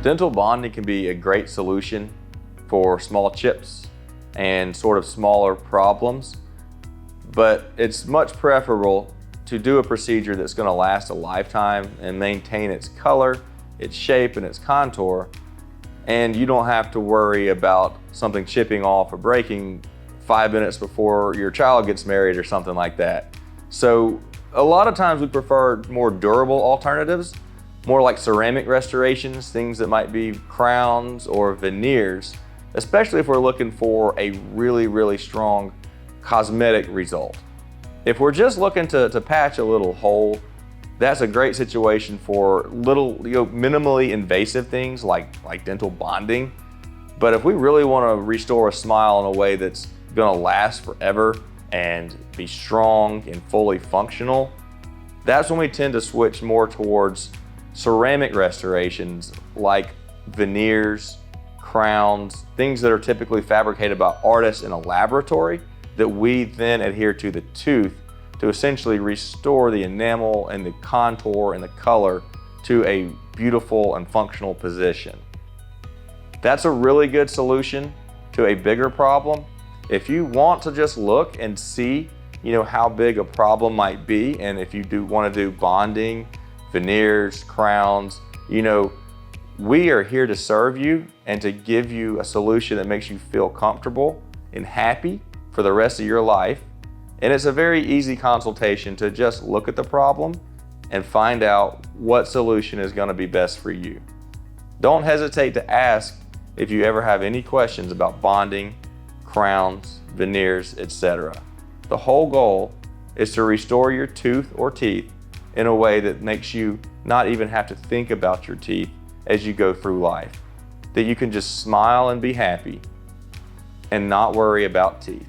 Dental bonding can be a great solution for small chips and sort of smaller problems, but it's much preferable to do a procedure that's going to last a lifetime and maintain its color, its shape, and its contour, and you don't have to worry about something chipping off or breaking 5 minutes before your child gets married or something like that. So a lot of times we prefer more durable alternatives, more like ceramic restorations, things that might be crowns or veneers, especially if we're looking for a really strong cosmetic result. If we're just looking to patch a little hole, that's a great situation for little, minimally invasive things like dental bonding. But if we really want to restore a smile in a way that's gonna last forever and be strong and fully functional, that's when we tend to switch more towards ceramic restorations like veneers, crowns, things that are typically fabricated by artists in a laboratory that we then adhere to the tooth to essentially restore the enamel and the contour and the color to a beautiful and functional position. That's a really good solution to a bigger problem. If you want to just look and see, how big a problem might be, and if you do want to do bonding, veneers, crowns, we are here to serve you and to give you a solution that makes you feel comfortable and happy for the rest of your life. And it's a very easy consultation to just look at the problem and find out what solution is going to be best for you. Don't hesitate to ask if you ever have any questions about bonding, crowns, veneers, etc. The whole goal is to restore your tooth or teeth in a way that makes you not even have to think about your teeth as you go through life. That you can just smile and be happy and not worry about teeth.